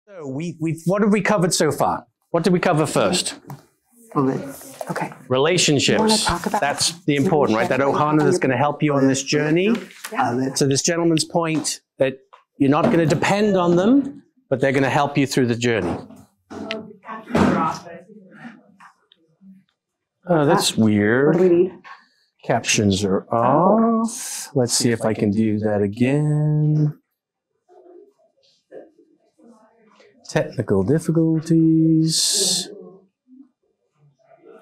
So what have we covered so far? What did we cover first? Okay. Relationships. That's the important, right? That ohana that's going to help you on this journey. So this gentleman's point that you're not going to depend on them, but they're going to help you through the journey. Oh, that's weird. What do we need? Captions are off. Let's see if I can do that again. Technical difficulties.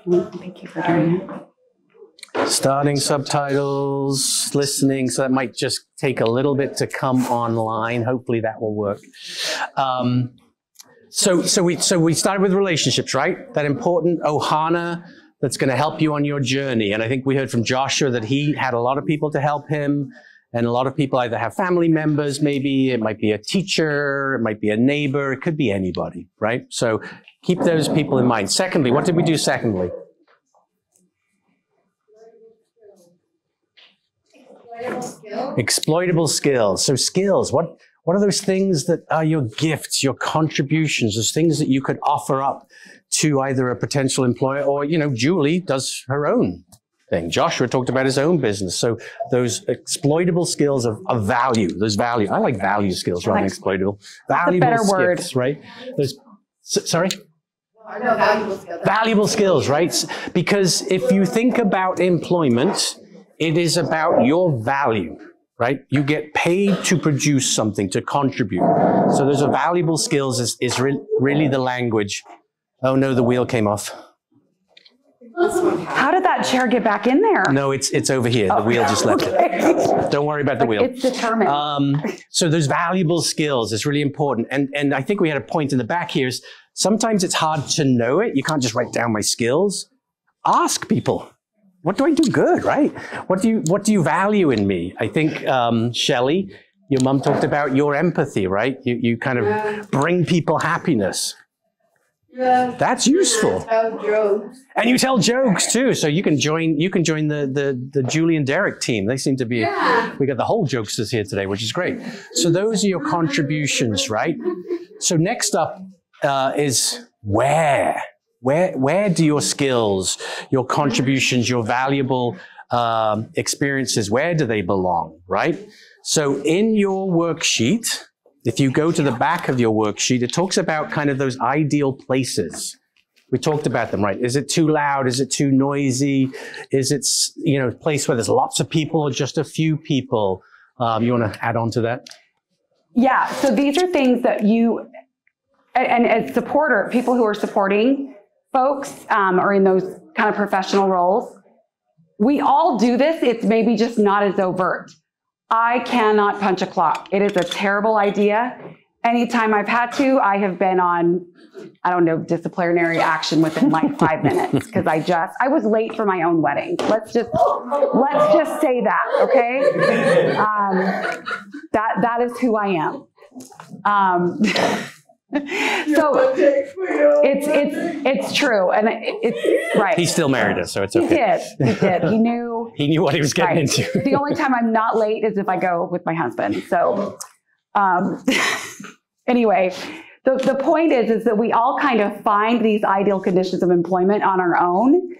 Thank you for doing it. Starting subtitles, listening, so that might just take a little bit to come online. Hopefully that will work. So we started with relationships, right? That important ohana that's going to help you on your journey. And I think we heard from Joshua that he had a lot of people to help him. And a lot of people either have family members, maybe it might be a teacher, it might be a neighbor, it could be anybody, right? So keep those people in mind. Secondly, what did we do secondly? Exploitable skills. So skills, what are those things that are your gifts, your contributions, those things that you could offer up to either a potential employer or, you know, Julie does her own thing. Joshua talked about his own business. So those exploitable skills of value, those value. I like value skills rather than exploitable. Valuable skills, right? Sorry? No, valuable skills. Valuable skills, right? Because if you think about employment, it is about your value, right? You get paid to produce something, to contribute. So those are valuable skills is really the language. Oh no, the wheel came off. How did that chair get back in there? No, it's over here. The wheel just left it. Don't worry about the wheel. It's determined. So those valuable skills is really important. And I think we had a point in the back here is sometimes it's hard to know it. You can't just write down my skills. Ask people. What do I do good, right? What do you value in me? I think, Shelley, your mom talked about your empathy, right? You kind of bring people happiness. Yeah. That's useful. Tell jokes. And you tell jokes too, so you can join the Julie and Derek team. They seem to be, we got the whole jokesters here today, which is great. So those are your contributions, right? So next up is where do your skills, your contributions, your valuable experiences, where do they belong, right? So in your worksheet, if you go to the back of your worksheet, it talks about kind of those ideal places. We talked about them, right? Is it too loud? Is it too noisy? Is it, you know, a place where there's lots of people or just a few people? You want to add on to that? Yeah, so these are things that you, and as people who are supporting folks or in those kind of professional roles, we all do this. It's maybe just not as overt. I cannot punch a clock. It is a terrible idea. Anytime I've had to, I have been on, I don't know, disciplinary action within like 5 minutes because I was late for my own wedding. Let's just say that, okay? That is who I am. So it's true, and it's right. He still married us, so it's okay. He did. He knew what he was getting into. The only time I'm not late is if I go with my husband. So, anyway, the point is that we all kind of find these ideal conditions of employment on our own,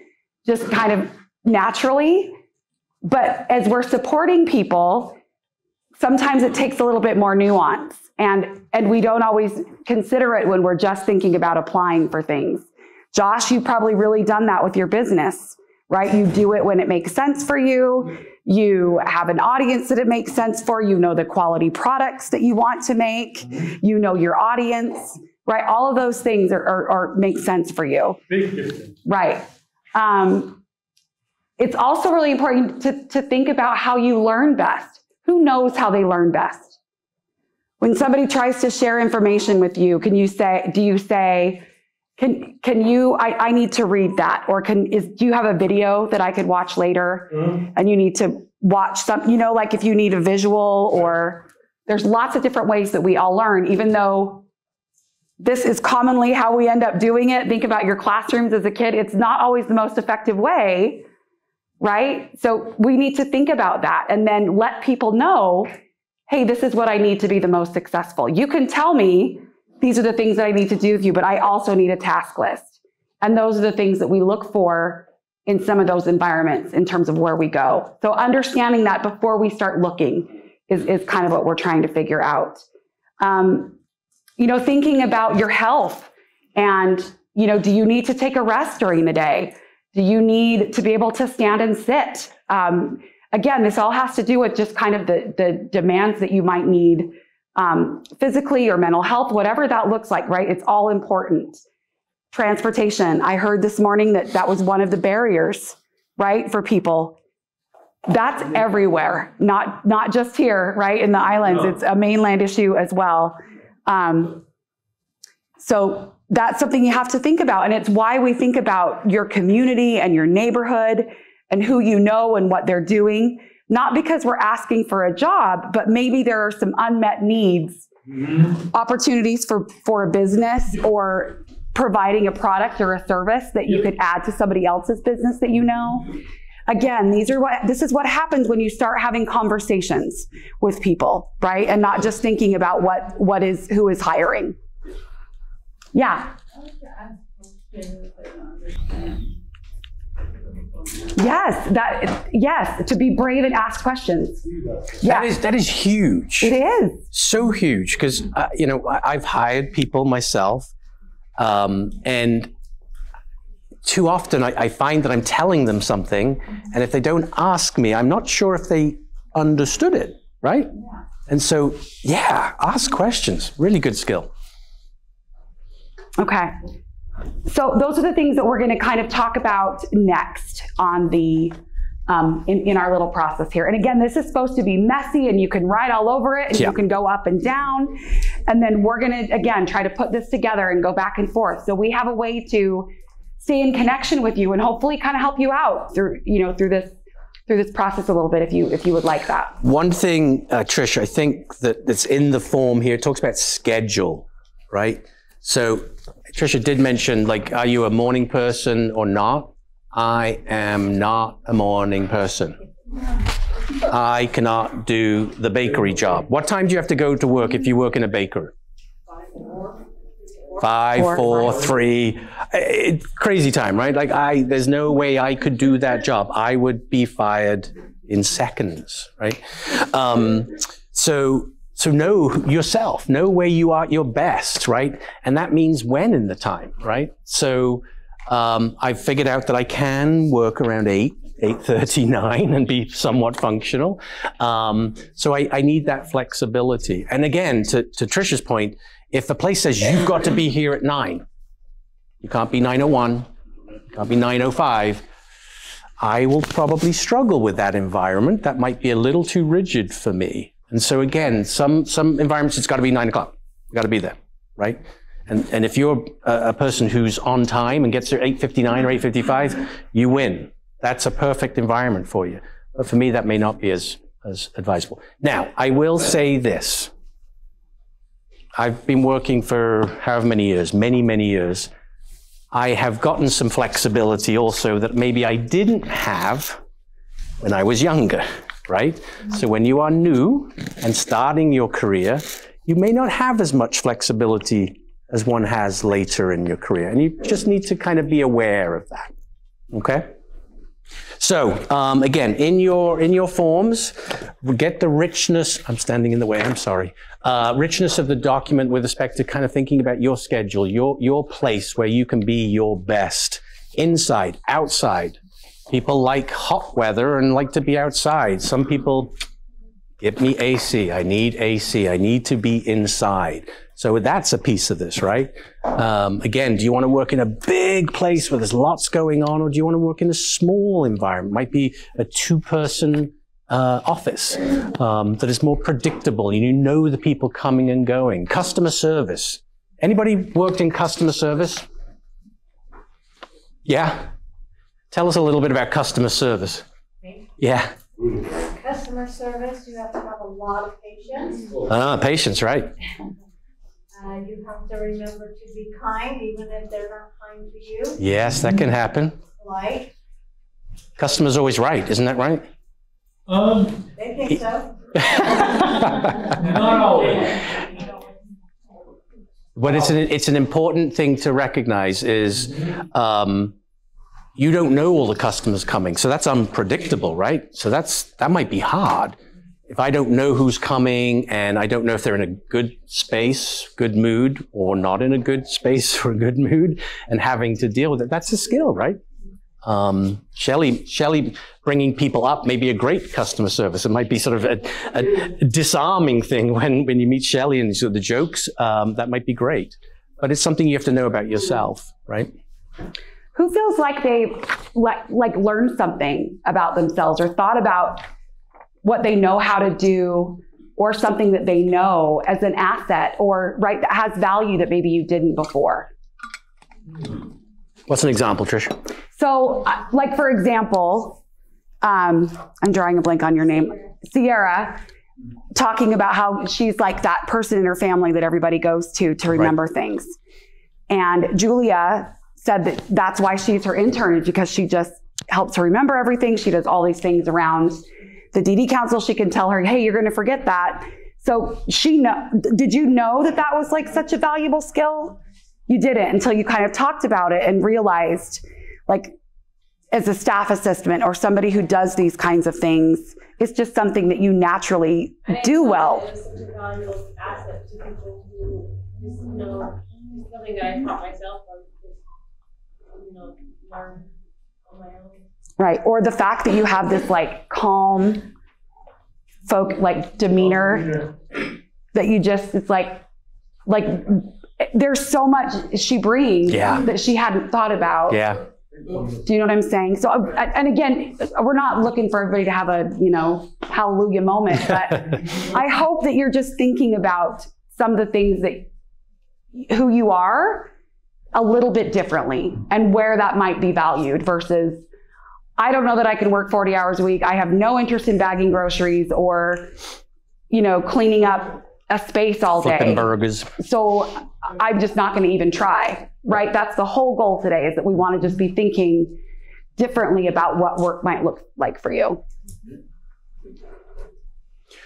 just kind of naturally. But as we're supporting people, sometimes it takes a little bit more nuance. And we don't always consider it when we're just thinking about applying for things. Josh, you've probably really done that with your business, right? You do it when it makes sense for you. You have an audience that it makes sense for. You know the quality products that you want to make. You know your audience, right? All of those things are make sense for you. Right. It's also really important to think about how you learn best. Who knows how they learn best? When somebody tries to share information with you, do you say, I need to read that? Or do you have a video that I could watch later? And you need to watch something, you know, like if you need a visual, or there's lots of different ways that we all learn, even though this is commonly how we end up doing it. Think about your classrooms as a kid. It's not always the most effective way, right? So we need to think about that and then let people know, hey, this is what I need to be the most successful. You can tell me these are the things that I need to do with you, but I also need a task list. And those are the things that we look for in some of those environments in terms of where we go. So understanding that before we start looking is kind of what we're trying to figure out. Thinking about your health and, do you need to take a rest during the day? Do you need to be able to stand and sit? Again, this all has to do with just kind of the demands that you might need physically or mental health, whatever that looks like, right? It's all important. Transportation. I heard this morning that was one of the barriers, right, for people. That's everywhere, not just here, right, in the islands. It's a mainland issue as well. So that's something you have to think about. And it's why we think about your community and your neighborhood and who you know and what they're doing. Not because we're asking for a job, but maybe there are some unmet needs, opportunities for a business or providing a product or a service that you could add to somebody else's business that you know. Again, this is what happens when you start having conversations with people, right? And not just thinking about who is hiring. Yeah. Yes, to be brave and ask questions. Yes. That is huge. It is. So huge, because, I've hired people myself, and too often I find that I'm telling them something, and if they don't ask me, I'm not sure if they understood it, right? Yeah. And so, ask questions. Really good skill. Okay. So those are the things that we're going to kind of talk about next on the in our little process here. And again, this is supposed to be messy and you can write all over it and you can go up and down. And then we're going to, again, try to put this together and go back and forth. So we have a way to stay in connection with you and hopefully kind of help you out through this process a little bit if you would like that. One thing, Trish, I think that's in the form here, it talks about schedule, right? So Tricia did mention, are you a morning person or not? I am not a morning person. I cannot do the bakery job. What time do you have to go to work if you work in a bakery? 5, 4, 3. Crazy time, right? There's no way I could do that job. I would be fired in seconds, right? So know yourself, know where you are at your best, right? And that means when in the time, right? So I've figured out that I can work around 8:39 and be somewhat functional. So I need that flexibility. And again, to Tricia's point, if the place says you've got to be here at 9, you can't be 9:01, you can't be 9:05, I will probably struggle with that environment. That might be a little too rigid for me. And so again, some environments, it's got to be 9 o'clock. You got to be there, right? And if you're a person who's on time and gets there 8:59 or 8:55, you win. That's a perfect environment for you. But for me, that may not be as advisable. Now, I will say this. I've been working for however many years, many years. I have gotten some flexibility also that maybe I didn't have when I was younger. Right? So when you are new and starting your career, you may not have as much flexibility as one has later in your career. And you just need to kind of be aware of that. Okay? So, again, in your forms, get the richness, I'm standing in the way, I'm sorry, richness of the document with respect to kind of thinking about your schedule, your place where you can be your best, inside, outside. People like hot weather and like to be outside. Some people, give me AC. I need AC. I need to be inside. So that's a piece of this, right? Again, do you want to work in a big place where there's lots going on, or do you want to work in a small environment? Might be a 2-person office that is more predictable. You know the people coming and going. Customer service. Anybody worked in customer service? Yeah? Tell us a little bit about customer service. Me? Yeah. Customer service, you have to have a lot of patience. Patience, right. You have to remember to be kind, even if they're not kind to you. Yes, that can happen. Polite. Customer's always right, isn't that right? They think so. Not always. But it's an important thing to recognize is you don't know all the customers coming. So that's unpredictable, right? So that might be hard. If I don't know who's coming and I don't know if they're in a good space, good mood, or not in a good space or a good mood, and having to deal with it, that's a skill, right? Shelley bringing people up may be a great customer service. It might be sort of a disarming thing when you meet Shelley and sort of the jokes. That might be great. But it's something you have to know about yourself, right? Who feels like they like learned something about themselves or thought about what they know how to do or something that they know as an asset or right that has value that maybe you didn't before? What's an example, Tricia? So, like for example, I'm drawing a blank on your name, Sierra, talking about how she's like that person in her family that everybody goes to remember things. And Julia said that that's why she's her intern, is because she just helps her remember everything. She does all these things around the DD council. She can tell her, hey, you're going to forget that. So did you know that that was like such a valuable skill? You didn't until you kind of talked about it and realized, like, as a staff assistant or somebody who does these kinds of things, it's just something that you naturally do well. It's such a valuable asset to people who just know something that I taught myself or just, learn on my own. Right. Or the fact that you have this like calm demeanor that you just, it's like there's so much she brings that she hadn't thought about. Yeah. Do you know what I'm saying? So, and again, we're not looking for everybody to have a, hallelujah moment, but I hope that you're just thinking about some of the things who you are a little bit differently and where that might be valued versus, I don't know that I can work 40 hours a week. I have no interest in bagging groceries or, cleaning up a space all day. Flipping burgers. So I'm just not going to even try, right? That's the whole goal today, is that we want to just be thinking differently about what work might look like for you.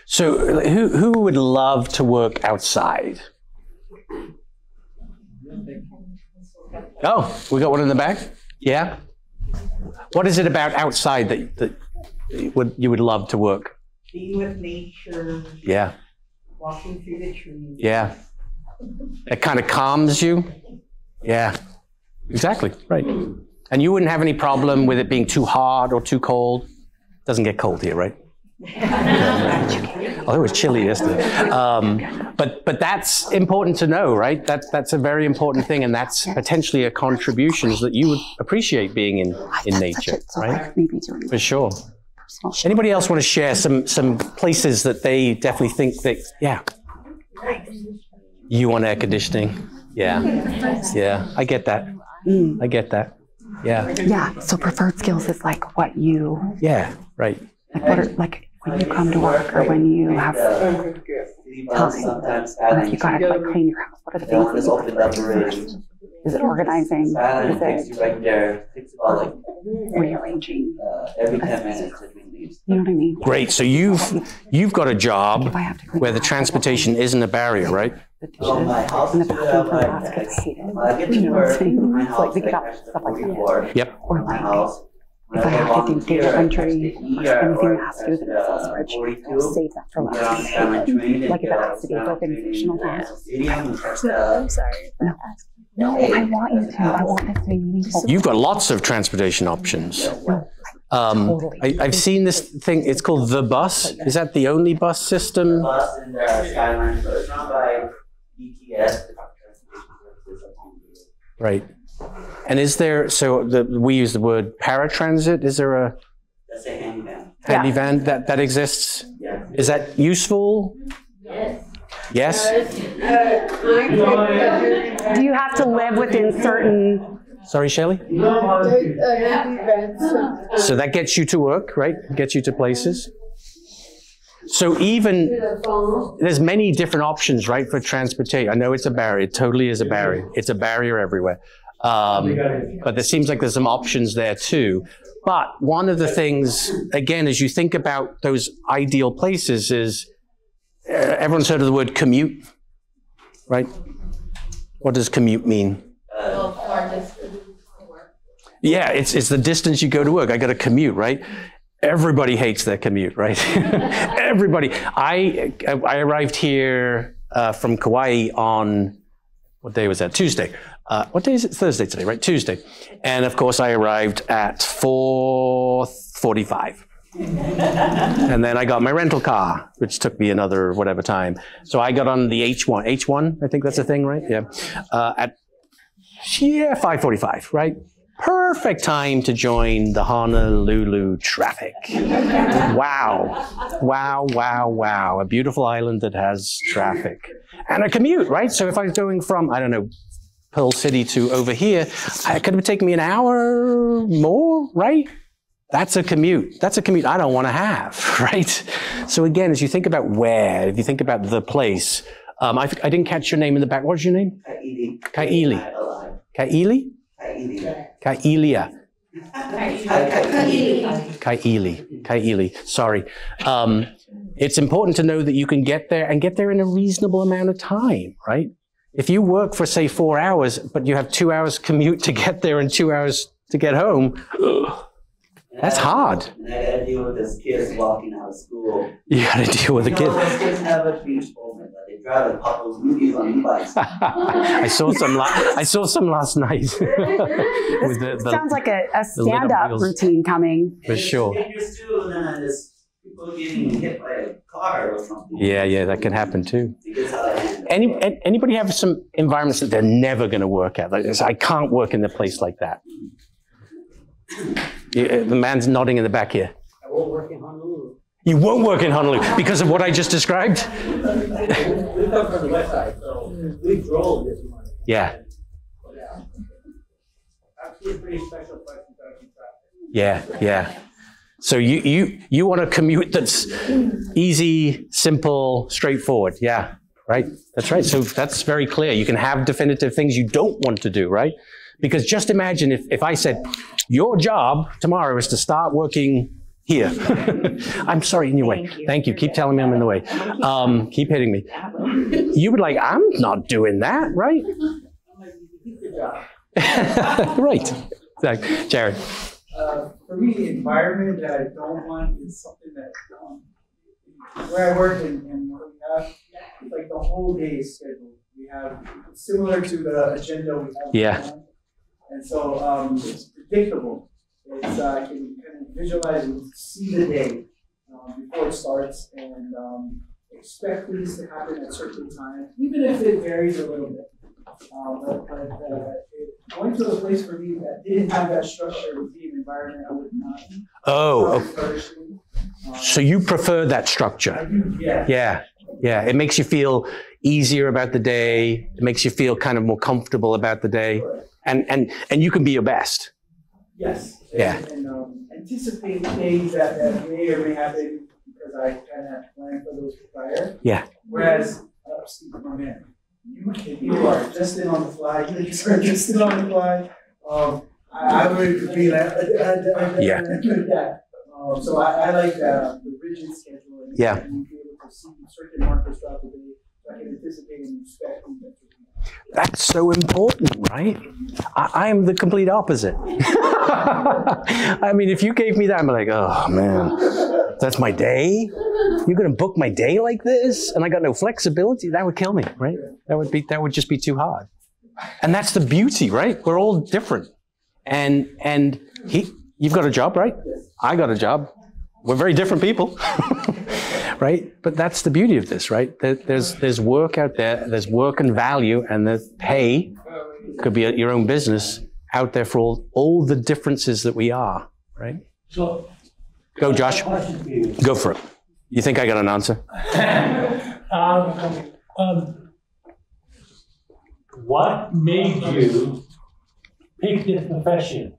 So who would love to work outside? Oh, we got one in the back? Yeah? What is it about outside that you would love to work? Being with nature. Yeah. Walking through the trees. Yeah. It kind of calms you. Yeah. Exactly. Right. And you wouldn't have any problem with it being too hot or too cold? Doesn't get cold here, right? Oh, it was chilly yesterday. But that's important to know, right? That's a very important thing, and that's potentially a contribution that you would appreciate being in nature, right? For sure. Anybody else want to share some places that they definitely think that, you want air conditioning? Yeah, I get that. I get that. Yeah. So preferred skills is like what you. Yeah, right. Like what are, like when you come to work or when you have time, or if you gotta like clean your house, what are the things that you prefer? Is it organizing? Is it rearranging? Every 10 minutes. You know what I mean? Great. So you've got a job where the transportation isn't a barrier, right? The dishes and the bathroom for baskets, I hate it. You know what I'm saying? It's like we get up stuff like that. Yep. Or like, if I have to do data entry, anything that has to do with an Excel spreadsheet, I'll save that for last. Like if it has to do with organizational tasks. I'm sorry. No, I want you to. I want this to be meaningful. You've got lots of transportation options. I've seen this thing. It's called the bus. Is that the only bus system? Bus and Skyline, so it's not by ETS. Right. And is there, we use the word paratransit. Is there a That's a handy van. handy van that exists? Yeah. Is that useful? Yes. Yes? Do you have to live within certain? Sorry, Shelley? So that gets you to work, right? Gets you to places. So there's many different options, right, for transportation. I know it's a barrier. It totally is a barrier. It's a barrier everywhere. But there seems like there's some options there too. But one of the things, again, as you think about those ideal places is, everyone's heard of the word commute, right? What does commute mean? Well, far distance to work. Yeah, it's the distance you go to work. I got to commute, right? Everybody hates their commute, right? Everybody. I arrived here from Kauai on, what day was that? Tuesday. What day is it? Thursday today, right? Tuesday. And of course, I arrived at 4:45. And then I got my rental car, which took me another whatever time. So I got on the H1. H1, I think that's a thing, right? Yeah. At 5:45, right? Perfect time to join the Honolulu traffic. Wow. Wow, wow, wow. A beautiful island that has traffic. And a commute, right? So if I was going from, I don't know, Pearl City to over here, it could have taken me an hour more, right? That's a commute. That's a commute I don't want to have, right? So again, as you think about where, if you think about the place, I didn't catch your name in the back. What's your name? Kaili. Kaili? Kailia. Kaili. Sorry. It's important to know that you can get there and get there in a reasonable amount of time, right? If you work for, say, 4 hours, but you have 2 hours commute to get there and 2 hours to get home, that's hard. And I gotta deal with those kids walking out of school. You gotta deal with the kids. Those kids have a huge moment. They drive like Papa's movies on the bikes. I saw some last night. With Sounds like a stand-up routine coming. For sure. Figures too, and then there's people getting hit by a car or something. Yeah, that can happen too. Because how they handle Anybody have some environments that they're never going to work at? Like this, I can't work in a place like that. The man's nodding in the back here. I won't work in Honolulu. You won't work in Honolulu because of what I just described? We come from the west side, so we drove this morning. Yeah. Actually, a pretty special place in traffic. Yeah. So you want a commute that's easy, simple, straightforward. Yeah, right? That's right. So that's very clear. You can have definitive things you don't want to do, right? Because just imagine if I said, your job tomorrow is to start working here. I'm sorry, in your way. Thank you. Keep telling me I'm in the way. Keep hitting me. You would like, I'm not doing that, right? Right. Exactly. Jared. For me, the environment that I don't want is something that, where I work and what we have, it's like the whole day is scheduled. We have, similar to the agenda we have. Yeah. And so it's predictable. It's, I can kind of visualize and see the day before it starts and expect things to happen at certain times, even if it varies a little bit. Going to a place for me that didn't have that structure would be an environment I would not. So you prefer that structure? I do, yeah. Yeah. It makes you feel easier about the day. It makes you feel kind of more comfortable about the day. And you can be your best. Yes. Yeah. And anticipate things that may or may happen because I kind of plan for those prior. Yeah. Whereas, Steve, my man, you are just in on the fly. You start just in on the fly. I would be like, yeah. So I like the rigid schedule. And yeah. And be able to see certain markers throughout the day. So I can anticipate and expect things that. That's so important, right? I'm the complete opposite. I mean, if you gave me that, I'm like, oh man, that's my day? You're going to book my day like this? And I got no flexibility? That would kill me, right? That would just be too hard. And that's the beauty, right? We're all different. And you've got a job, right? I got a job. We're very different people. Right? But that's the beauty of this, right? There's work out there, there's work and value, and there's pay, could be your own business, out there for all the differences that we are, right? So, go, Josh. Go for it. You think I got an answer? What made you pick this profession?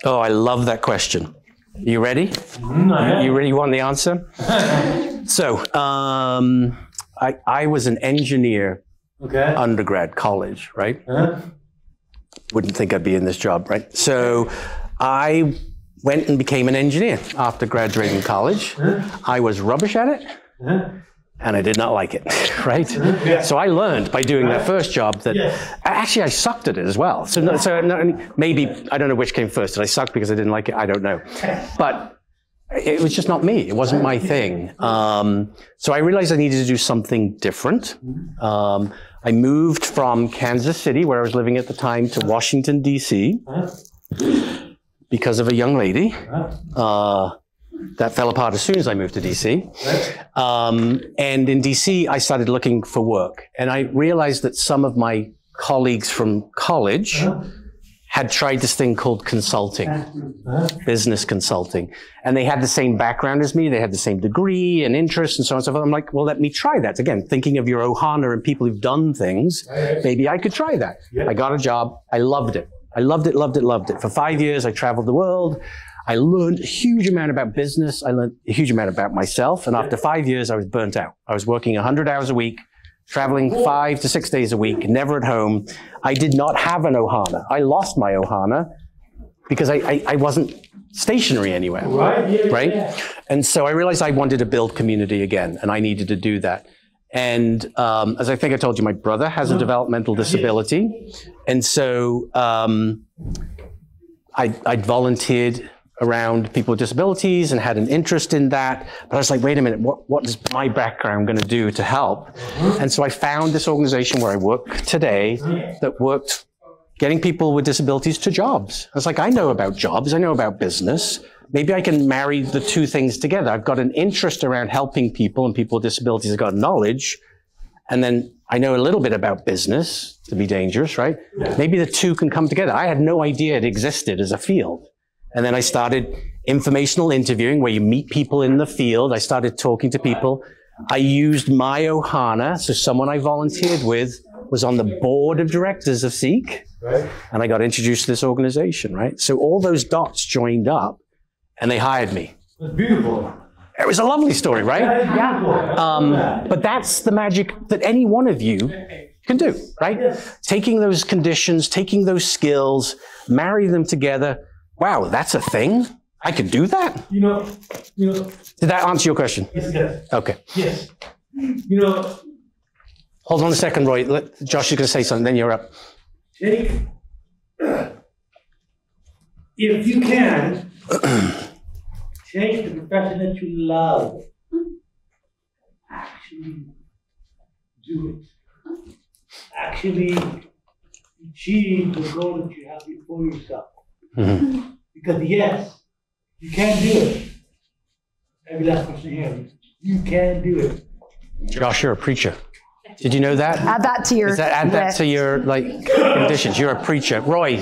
Oh, I love that question. You ready? You really want the answer? So, I was an engineer, undergrad, college, right? Wouldn't think I'd be in this job, right? So, I went and became an engineer after graduating college. I was rubbish at it. and I did not like it, right? So I learned by doing that first job that actually I sucked at it as well. So maybe, I don't know which came first. Did I suck because I didn't like it? I don't know. But it was just not me. It wasn't my thing. So I realized I needed to do something different. I moved from Kansas City, where I was living at the time, to Washington, D.C. because of a young lady. That fell apart as soon as I moved to DC. And in DC, I started looking for work. And I realized that some of my colleagues from college had tried this thing called consulting, business consulting. And they had the same background as me. They had the same degree and interest and so on and so forth. I'm like, well, let me try that. Again, thinking of your Ohana and people who've done things, maybe I could try that. I got a job. I loved it. I loved it, loved it, loved it. For 5 years, I traveled the world. I learned a huge amount about business. I learned a huge amount about myself. And after 5 years, I was burnt out. I was working 100 hours a week, traveling 5 to 6 days a week, never at home. I did not have an Ohana. I lost my Ohana because I wasn't stationary anywhere, right? And so I realized I wanted to build community again, and I needed to do that. And as I think I told you, my brother has a developmental disability. And so I'd volunteered around people with disabilities and had an interest in that. But I was like, wait a minute, what is my background going to do to help? And so I found this organization where I work today that worked getting people with disabilities to jobs. I was like, I know about jobs, I know about business. Maybe I can marry the two things together. I've got an interest around helping people and people with disabilities. I've got knowledge. And then I know a little bit about business, to be dangerous, right? Maybe the two can come together. I had no idea it existed as a field. And then I started informational interviewing where you meet people in the field. I started talking to people. I used my Ohana. So someone I volunteered with was on the board of directors of Seek. And I got introduced to this organization, right? So all those dots joined up and they hired me. It's beautiful. It was a lovely story, right? Yeah. But that's the magic that any one of you can do, right? Taking those conditions, taking those skills, marry them together. Wow, that's a thing? I could do that? You know. Did that answer your question? Yes. Okay. Yes. You know. Hold on a second, Roy. Josh is going to say something, then you're up. If you can, take the profession that you love. Actually do it. Actually achieve the goal that you have before yourself. Mm-hmm. Because yes, you can do it. Every last person here, you can do it. Josh, you're a preacher. Did you know that? Add that to your Add that to your conditions. You're a preacher. Roy.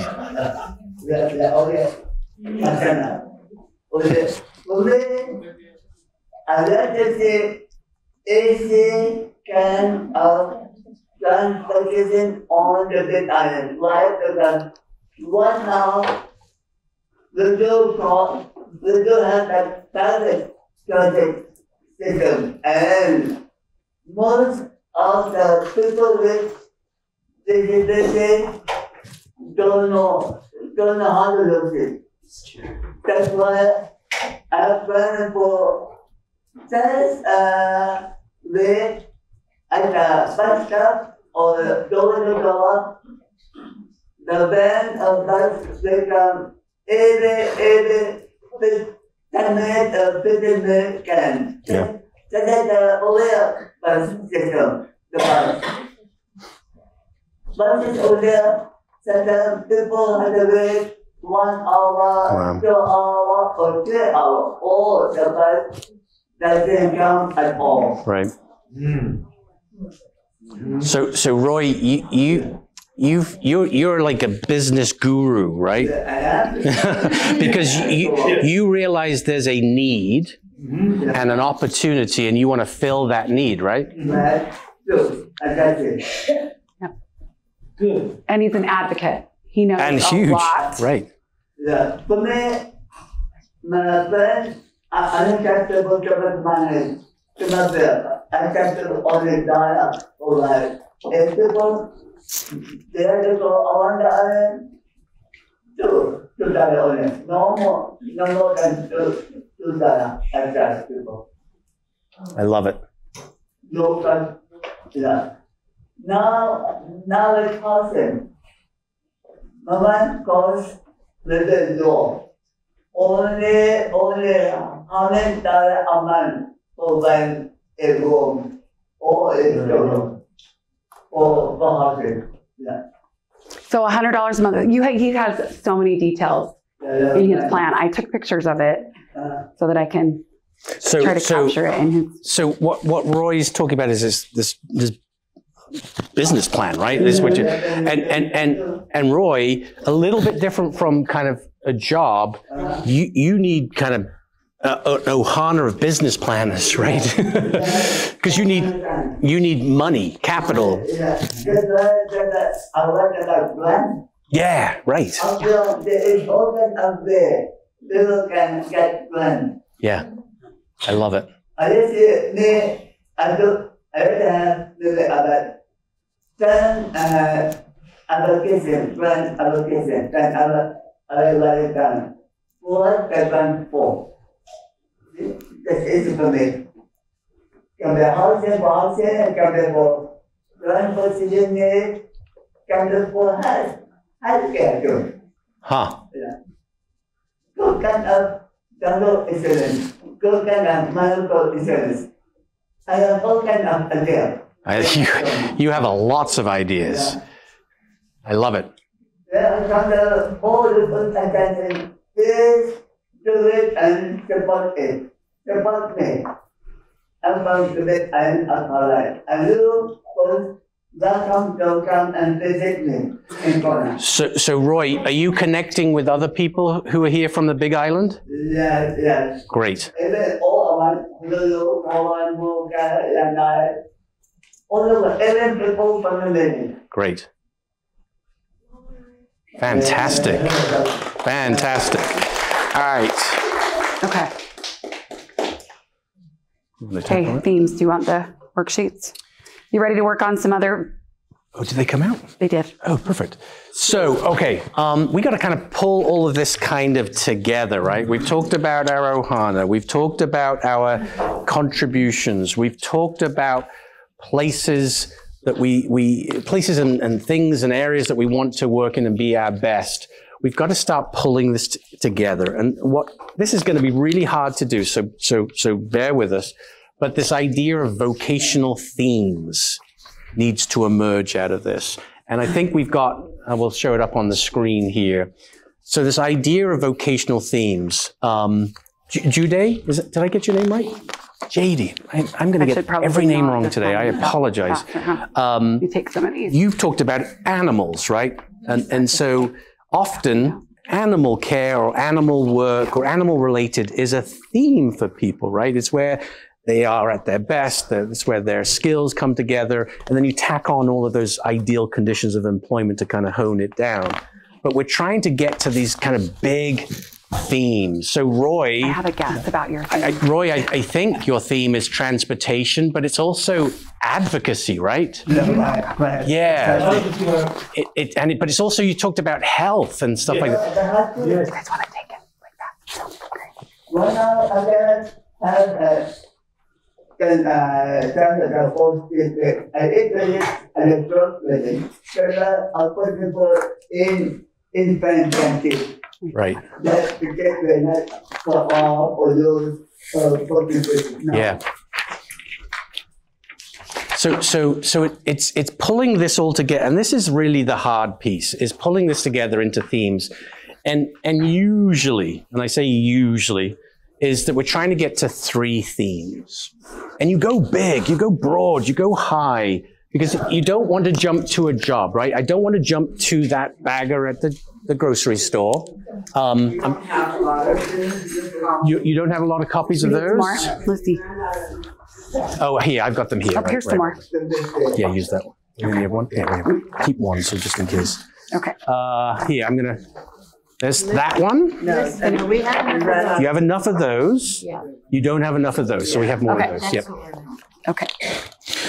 Can focusing on the big island, like the one now. We do have that private project system, and most of the people with disability don't know how to use it. That's why I'm planning for just with at the bus stop or door-to-door, the van of bus will come every 10 minutes or 15 minutes can. Yeah. So that's the older bus system, the bus. Bus is older, sometimes people have to wait 1 hour, 2 hours, or 3 hours, or the bus doesn't come at all. Right. So Roy, you're like a business guru, right? Because you realize there's a need and an opportunity, and you want to fill that need, right? Good. And he's an advocate. He knows And a huge, lot. right? Yeah. For me, my friends are uncomfortable to manage. To my friends, uncomfortable on the diet or like if people they have to go around the island to die on it. No more than to die and people. I love it. local, yeah. Now the person, no one calls the door. Only $100 a month for buying a room or a store or housing. Yeah. So $100 a month. He has so many details in his plan. I took pictures of it so that I can try to capture it in his. So what Roy's talking about is this business plan, right? This is what you, and Roy, a little bit different from kind of a job. You need kind of an Ohana of business planners, right? Because you need money, capital. Yeah, right. Yeah, I love it. Allocation, then I write it down. 4 and 4. That's easy for me. Can be housing for housing, can be for plan for citizen need, can be for healthcare too. Huh. Yeah. Good kind of dental insurance, good kind of medical insurance. I have all kind of ideas. You have lots of ideas. Yeah. I love it. Yeah, all the good I can is do it and support it. Support me. I'm going to it and apply. And you welcome to come and visit me in Kona. So Roy, are you connecting with other people who are here from the Big Island? Yes. Great. Even all of us, Lulu, Kawan, Moka, and I, all of us, even people from the village. Great. Fantastic. Fantastic. All right. Okay. Okay, themes. Do you want the worksheets? You ready to work on some other? Oh, did they come out? They did. Oh, perfect. So, okay, we got to kind of pull all of this kind of together, right? We've talked about our Ohana. We've talked about our contributions. We've talked about places that places and things and areas that we want to work in and be our best. We've got to start pulling this together. And this is going to be really hard to do, so bear with us. But this idea of vocational themes needs to emerge out of this. And I think we've got, we'll show it up on the screen here. So this idea of vocational themes. Jude, did I get your name right? JD. I'm going to get every name wrong today. I apologize. You take some of these. You've talked about animals, right? And so often animal care or animal work or animal related is a theme for people, right? It's where they are at their best. It's where their skills come together. And then you tack on all of those ideal conditions of employment to kind of hone it down. But we're trying to get to these kind of big themes. So Roy, I have a guess about your theme. Roy, I think your theme is transportation, but it's also advocacy, right? Right. Yeah. But it's also, you talked about health and stuff like that. Yes. That's what I take it like that. Great. When I have the whole district, I and drug wedding, I'll put people in infant. Right. That's to get ready for all or those for people. Yeah. So it's pulling this all together, and this is really the hard piece, is pulling this together into themes. And usually, and I say usually, is that we're trying to get to 3 themes. And you go big, you go broad, you go high, because you don't want to jump to a job, right? I don't want to jump to that bagger at the grocery store. You don't have a lot of copies of those? Let's see. Oh, here, I've got them here. Oh, here's some more. Yeah, use that one. You have one? Yeah, keep one, so just in case. Okay. Here, I'm going to... There's that one. No, we have You have enough of those. Yeah. You don't have enough of those, so we have more Okay. of those. Yep. Okay.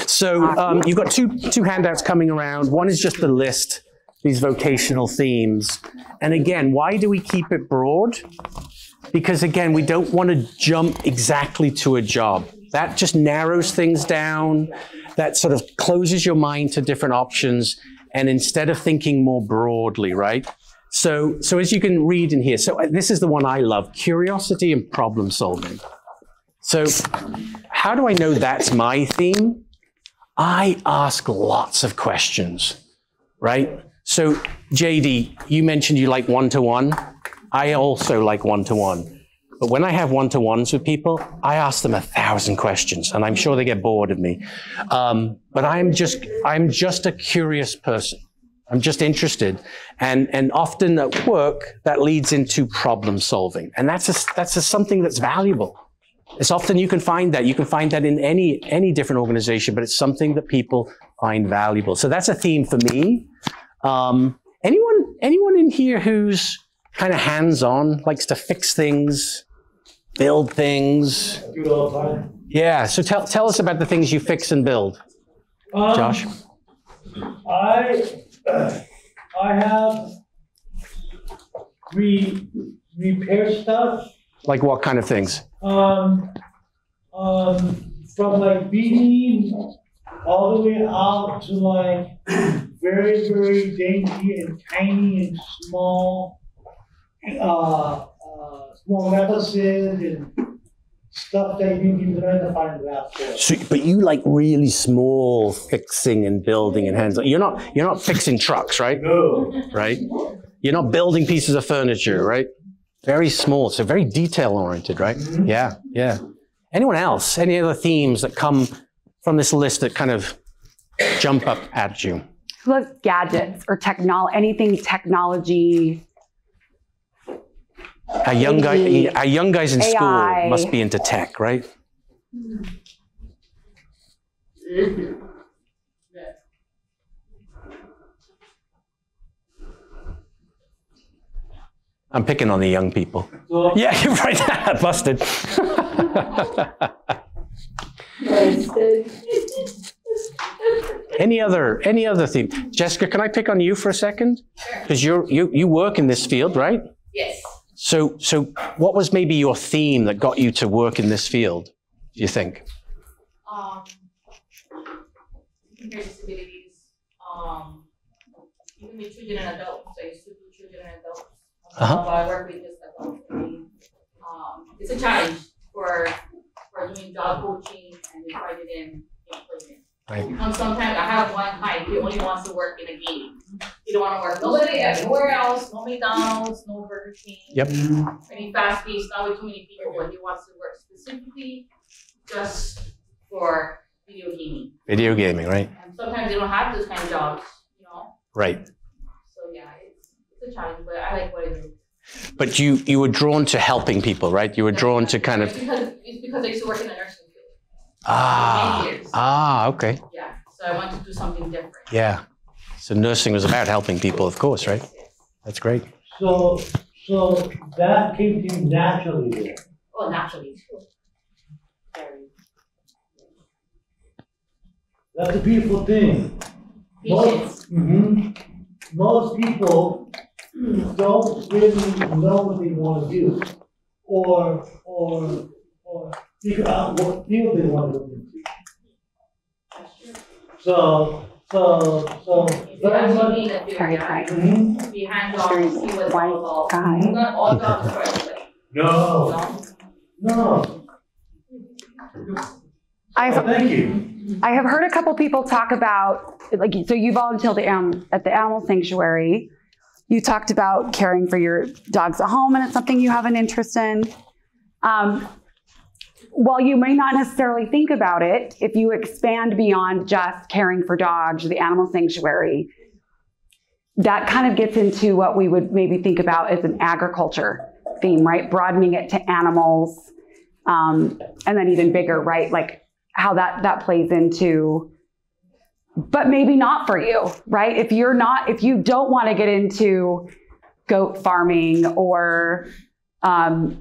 So you've got two handouts coming around. One is just the list, these vocational themes. And again, why do we keep it broad? Because again, we don't want to jump exactly to a job. That just narrows things down. That sort of closes your mind to different options. And instead of thinking more broadly, right? So as you can read in here, so this is the one I love, curiosity and problem solving. So how do I know that's my theme? I ask lots of questions, right? So JD, you mentioned you like one-to-one. I also like one-to-one. But when I have one-to-ones with people, I ask them 1,000 questions, and I'm sure they get bored of me. But I'm just a curious person. I'm just interested. And often at work, that leads into problem solving. And that's something that's valuable. It's often you can find that. You can find that in any different organization, but it's something that people find valuable. So that's a theme for me. Anyone in here who's kind of hands-on, likes to fix things, build things? I do it all the time. Yeah, so tell us about the things you fix and build. Josh? I have repair stuff. Like what kind of things? From like beading all the way out to like very, very dainty and tiny and small, small necklaces and stuff that you can find that for. So, but you like really small fixing and building and hands-on. You're not fixing trucks, right? No. Right? You're not building pieces of furniture, right? Very small, so very detail-oriented, right? Mm-hmm. Yeah, yeah. Anyone else? Any other themes that come from this list that kind of jump up at you? Who loves gadgets or anything technology? Our young guys in AI. school must be into tech, right? I'm picking on the young people. Yeah, you're right. Busted. Any other theme? Jessica, can I pick on you for a second? Because you work in this field, right? Yes. So what was maybe your theme that got you to work in this field, do you think? Compared disabilities, even with children and adults. I used to do children and adults. I work with just adults. It's a challenge for doing job coaching and divided in employment. Right. Sometimes I have one client who only wants to work in a game. He don't want to work nobody everywhere else, no McDonald's, no Burger King. Yep. Any fast paced, not with too many people, but he wants to work specifically just for video gaming. Video gaming, right? And sometimes they don't have those kind of jobs, you know? Right. So yeah, it's a challenge, but I like what I do. But you were drawn to helping people, right? You were drawn to kind of... It's because I used to work in the nursing field. For many years. Okay. Yeah, so I wanted to do something different. Yeah. So nursing was about helping people, of course, right? That's great. So that came to you naturally there. Oh, naturally too. That's a beautiful thing. Most people don't really know what they want to do, or figure out what field they want to go into. So very much. Very bright. Be hands-on, see what's all about. Guy. Not all jobs are right away. No. Thank you. I have heard a couple people talk about, like, so you volunteered at the animal sanctuary. You talked about caring for your dogs at home, and it's something you have an interest in. While you may not necessarily think about it, if you expand beyond just caring for dogs or the animal sanctuary, that kind of gets into what we would maybe think about as an agriculture theme, right? Broadening it to animals, and then even bigger, right? Like how that plays into, but maybe not for you, right? If you don't want to get into goat farming or, that's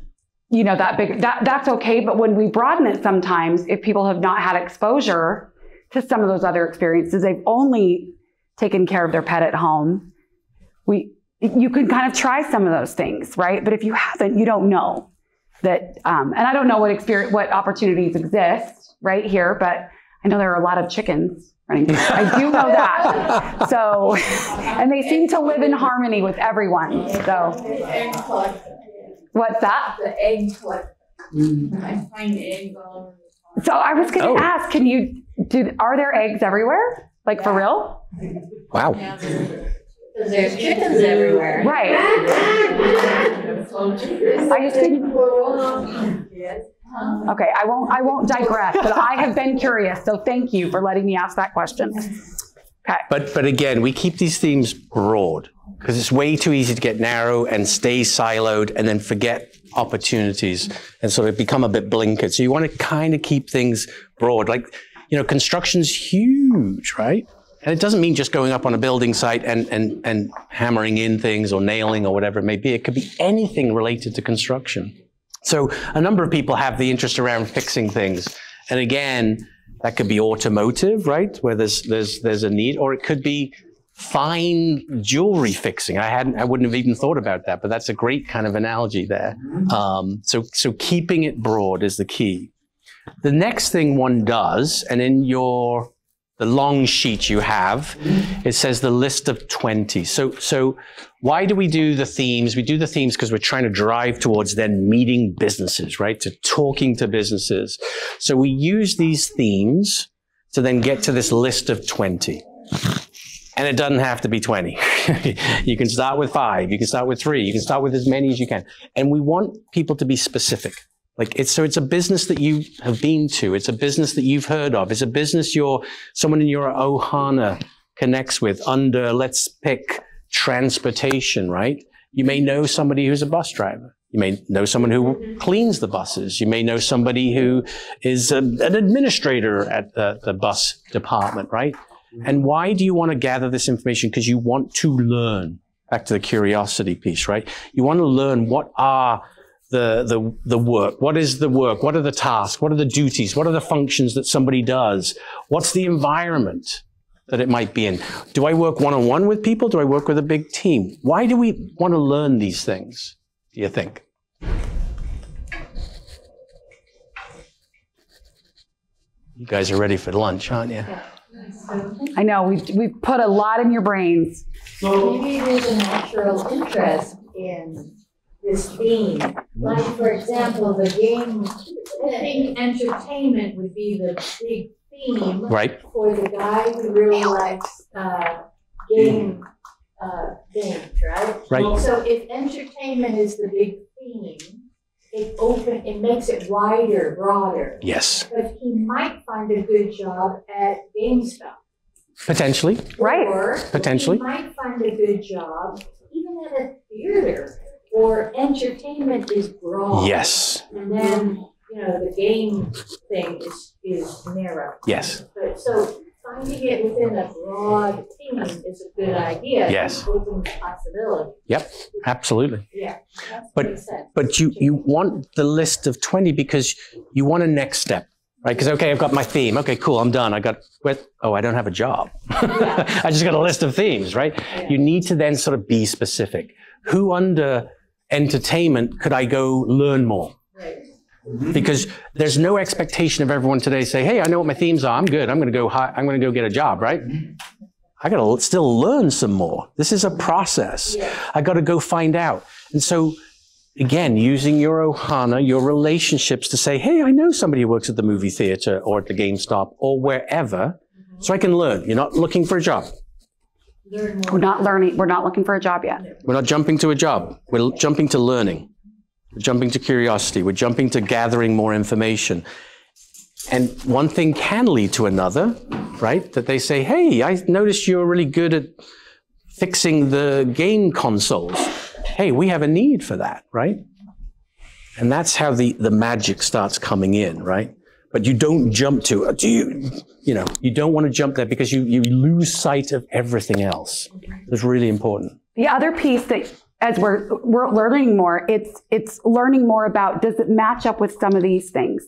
okay. But when we broaden it sometimes, if people have not had exposure to some of those other experiences, they've only taken care of their pet at home, you can kind of try some of those things, right? But if you haven't, you don't know. that, and I don't know what opportunities exist right here, but I know there are a lot of chickens running. I do know that. So, and they seem to live in harmony with everyone. So, what's that? The egg collector. I find eggs all over the farm. So I was going to ask, are there eggs everywhere? Like for real? Wow. Because there's chickens everywhere. Right. I just didn't. Okay, I won't digress, but I have been curious, so thank you for letting me ask that question. Okay. But again, we keep these themes broad because it's way too easy to get narrow and stay siloed and then forget opportunities and sort of become a bit blinkered. So you want to kind of keep things broad. Like, construction's huge, right? And it doesn't mean just going up on a building site and hammering in things or nailing or whatever it may be. It could be anything related to construction. So a number of people have the interest around fixing things. And again, that could be automotive, right? Where there's a need, or it could be fine jewelry fixing. I wouldn't have even thought about that, but that's a great kind of analogy there. So keeping it broad is the key. The next thing one does, and in the long sheet you have, it says the list of 20. So why do we do the themes? We do the themes because we're trying to drive towards then meeting businesses, right? To talking to businesses. So we use these themes to then get to this list of 20. And it doesn't have to be 20. You can start with 5. You can start with 3. You can start with as many as you can. And we want people to be specific. So it's a business that you have been to. It's a business that you've heard of. It's a business someone in your ohana connects with under, let's pick transportation, right? You may know somebody who's a bus driver. You may know someone who cleans the buses. You may know somebody who is an administrator at the bus department, right? And why do you want to gather this information? Because you want to learn. Back to the curiosity piece, right? You want to learn what are the work. What is the work? What are the tasks? What are the duties? What are the functions that somebody does? What's the environment that it might be in? Do I work one-on-one with people? Do I work with a big team? Why do we want to learn these things, do you think? You guys are ready for lunch, aren't you? I know, we've put a lot in your brains. Maybe there's a natural interest in this theme. Like, for example, the game, I think entertainment would be the big theme Right. for the guy who really likes games, right? Right. So if entertainment is the big theme, it makes it wider, broader. Yes. But he might find a good job at GameStop. Potentially. Right. Or Potentially. he might find a good job even at a theater, or entertainment is broad. Yes. And then, the game thing is narrow. Yes. But so finding it within a broad theme is a good idea. Yes. It opens possibility. Yep. Absolutely. Yeah. That But- makes sense. But you want the list of 20 because you want a next step, right? Because, okay, I've got my theme. Okay, cool, I'm done. I don't have a job. I just got a list of themes, right? Yeah. You need to then sort of be specific. Who under entertainment could I go learn more? Right. Because there's no expectation of everyone today to say, hey, I know what my themes are. I'm good. I'm going to go get a job, right? I got to still learn some more. This is a process. Yeah. I got to go find out. And so, again, using your ohana, your relationships to say, hey, I know somebody who works at the movie theater or at the GameStop or wherever, so I can learn. You're not looking for a job. Learn more. We're not learning. We're not looking for a job yet. We're not jumping to a job. We're jumping to learning. We're jumping to curiosity. We're jumping to gathering more information. And one thing can lead to another, right? That they say, hey, I noticed you're really good at fixing the game consoles. Hey, we have a need for that, right? And that's how the magic starts coming in, right? But you don't jump to, you don't want to jump there because you lose sight of everything else. It's really important. The other piece that, as we're learning more, it's learning more about, does it match up with some of these things,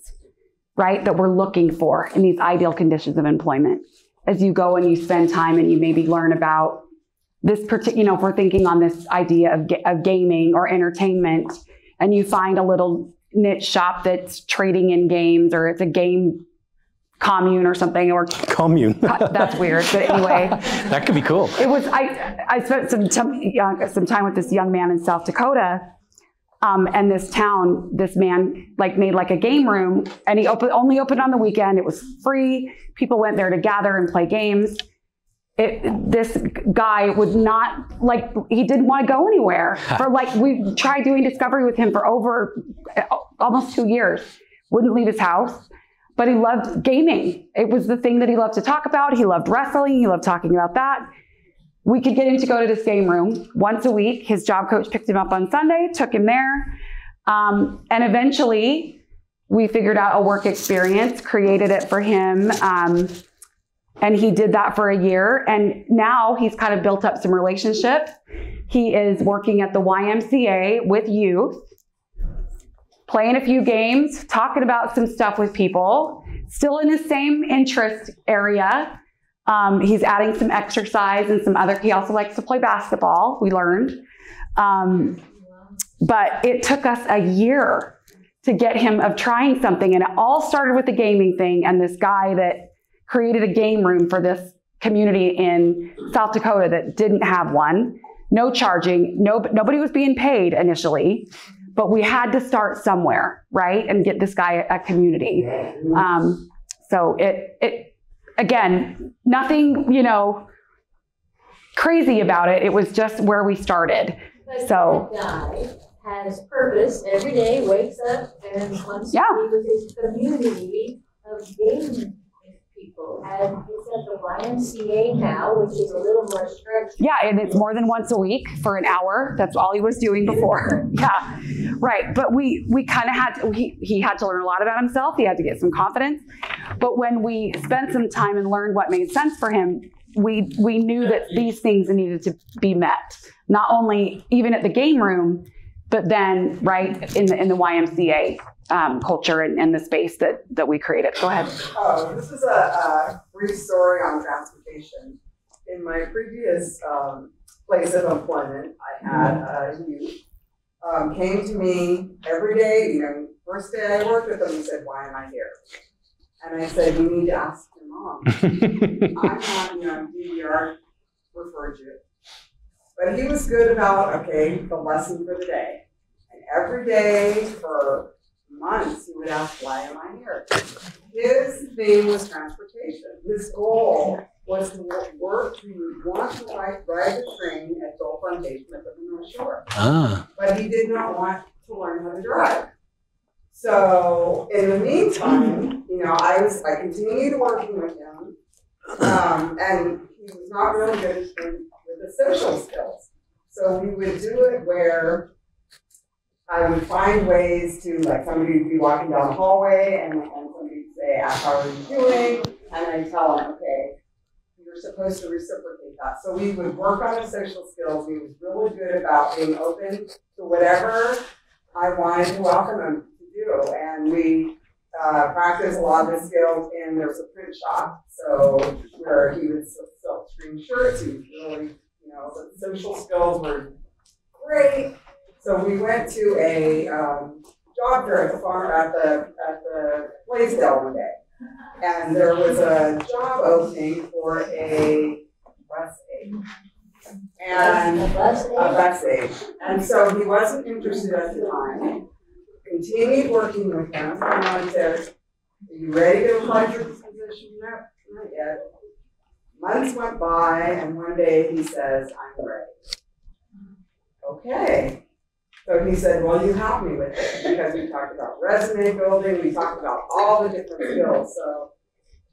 right? That we're looking for in these ideal conditions of employment. As you go and you spend time and you maybe learn about this if we're thinking on this idea of gaming or entertainment, and you find a little niche shop that's trading in games, or it's a game commune or something, or commune. That's weird, but anyway, that could be cool. It was. I spent some time with this young man in South Dakota, and this man made like a game room, and he only opened on the weekend. It was free. People went there to gather and play games. This guy would not, he didn't want to go anywhere. We tried doing discovery with him for over almost 2 years. Wouldn't leave his house, but he loved gaming. It was the thing that he loved to talk about. He loved wrestling. He loved talking about that. We could get him to go to this game room once a week. His job coach picked him up on Sunday, took him there. And eventually we figured out a work experience, created it for him. And he did that for a year. And now he's kind of built up some relationships. He is working at the YMCA with youth, playing a few games, talking about some stuff with people, still in the same interest area. He's adding some exercise and some other, he also likes to play basketball, we learned. But it took us a year to get him of trying something. And it all started with the gaming thing and this guy that created a game room for this community in South Dakota that didn't have one. No charging, nobody was being paid initially, but we had to start somewhere, right? And get this guy a community. So it again, nothing, crazy about it. It was just where we started. But so that guy has purpose every day, wakes up and wants to be with his community of game people. And he's at the YMCA now, which is a little more structured. Yeah, and it's more than once a week for an hour. That's all he was doing before. Yeah, right. But we kind of had to, he had to learn a lot about himself. He had to get some confidence. But when we spent some time and learned what made sense for him, we knew that these things needed to be met. Not only even at the game room, but then right in the YMCA culture and the space that we created. Go ahead. Oh, this is a brief story on transportation. In my previous place of employment, I had a youth came to me every day. First day I worked with him, he said, "Why am I here?" And I said, "You need to ask your mom." I'm not, DVR referred you. But he was good about, the lesson for the day. And every day for months, he would ask, "Why am I here?" His thing was transportation. His goal was to work. He would want to ride the train at Dole Foundation at the North Shore. But he did not want to learn how to drive. So in the meantime, I continued working with him, and he was not really good with the social skills. So we would do it where I would find ways to, somebody would be walking down the hallway and somebody would say, "How are you doing?" And I'd tell them, "Okay, you're supposed to reciprocate that." So we would work on his social skills. He was really good about being open to whatever I wanted to welcome him to do. And we practiced a lot of his skills in, there's a print shop, so where he would sell screen shirts. He was really, the social skills were great. So we went to a job fair at the farm at the Blaisdell one day, and there was a job opening for a bus aide. And a bus aide. And so he wasn't interested at the time. Continued working with him. And I said, "Are you ready to apply for this position?" "No, not yet." Months went by, and one day he says, "I'm ready." Okay. So he said, "Well, you help me with it," because we talked about resume building, we talked about all the different skills. So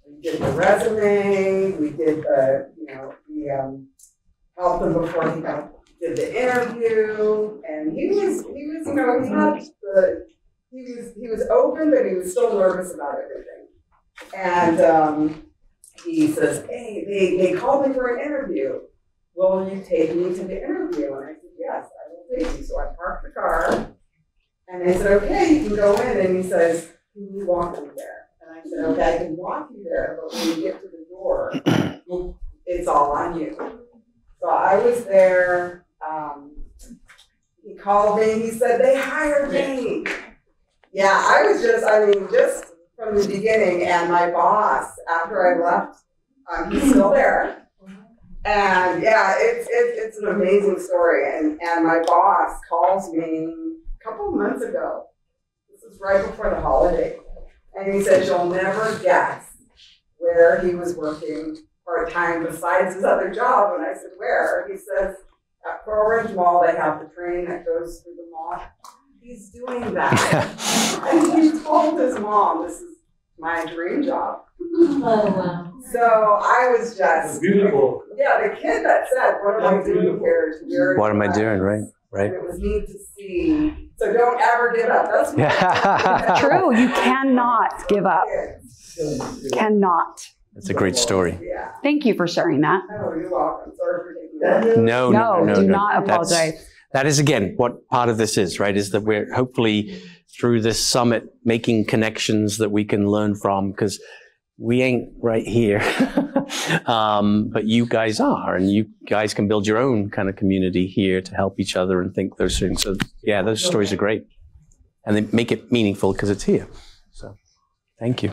we did the resume, we did we helped him before he did the interview, and he was open, but he was still nervous about everything. And he says, "Hey, they called me for an interview. Will you take me to the interview?" And I said, "Yes, I will take you." So I parked the car, and I said, "Okay, you can go in." And he says, "Can you walk me there?" And I said, "Okay, I can walk you there, but when you get to the door, it's all on you." So I was there. He called me. He said, "They hired me." Yeah, just from the beginning, and my boss, after I left, he's still there. And yeah, it's an amazing story. And my boss calls me a couple of months ago. This is right before the holiday. And he said, you'll never guess where he was working part-time besides his other job. And I said, where? He says, at Pearl Ridge Mall, they have the train that goes through the mall. He's doing that. And he told his mom, this is my dream job. Oh, wow. So I was just That's beautiful. Yeah, the kid that said, what am I doing here? What am I doing? Right. It was neat to see. So don't ever give up. That's what True. You cannot give up. Cannot. That's a great story. Yeah. Thank you for sharing that. Oh, you're welcome. Sorry for taking that. No, do not apologize. That is, again, what part of this is, right? Is that we're hopefully through this summit making connections that we can learn from, because we ain't right here. But you guys are, and you guys can build your own kind of community here to help each other and think those things. So yeah, those stories are great. And they make it meaningful because it's here. So thank you.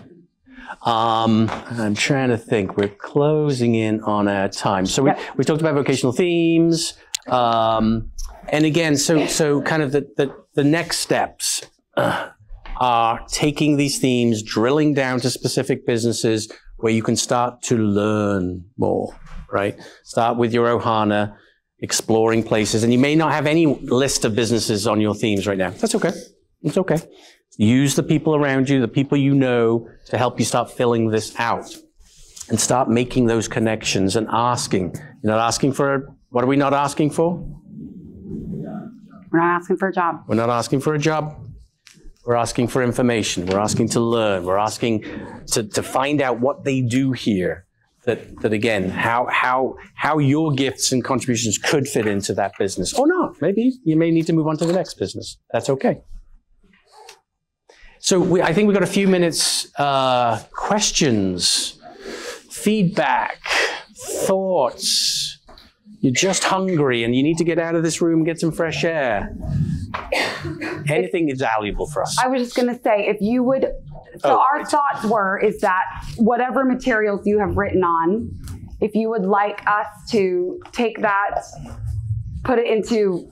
I'm trying to think. We're closing in on our time. So we talked about vocational themes. And again, so kind of the next steps are taking these themes, drilling down to specific businesses where you can start to learn more, right? Start with your Ohana, exploring places. And you may not have any list of businesses on your themes right now. That's okay. It's okay. Use the people around you, the people you know, to help you start filling this out. And start making those connections and asking. You're not asking for, what are we not asking for? We're not asking for a job. We're not asking for a job. We're asking for information. We're asking to learn. We're asking to find out what they do here. That again, how your gifts and contributions could fit into that business. Or not. Maybe you may need to move on to the next business. That's okay. So I think we've got a few minutes, questions, feedback, thoughts. You're just hungry and you need to get out of this room and get some fresh air. Anything is valuable for us. I was just going to say, if you would, our thoughts is that whatever materials you have written on, if you would like us to take that, put it into,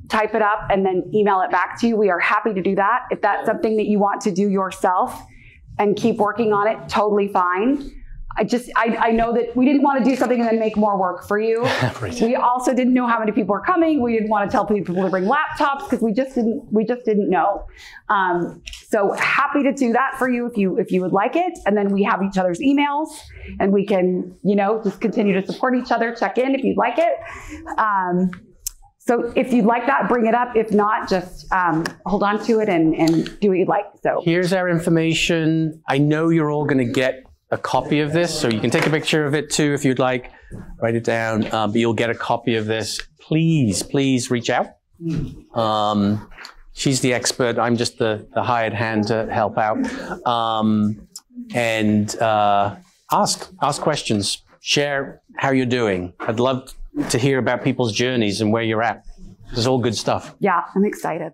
type it up and then email it back to you, we are happy to do that. If that's something that you want to do yourself and keep working on it, totally fine. I know that we didn't want to do something and then make more work for you. Right. We also didn't know how many people were coming. We didn't want to tell people to bring laptops because we just didn't know. So happy to do that for you if you would like it. And then we have each other's emails and we can, just continue to support each other, check in if you'd like it. So if you'd like that, bring it up. If not, just hold on to it and do what you'd like. So here's our information. I know you're all going to get a copy of this, so you can take a picture of it too if you'd like. Write it down, but you'll get a copy of this. Please reach out. She's the expert. I'm just the hired hand to help out. And ask questions. Share how you're doing. I'd love to hear about people's journeys and where you're at. This is all good stuff. Yeah, I'm excited.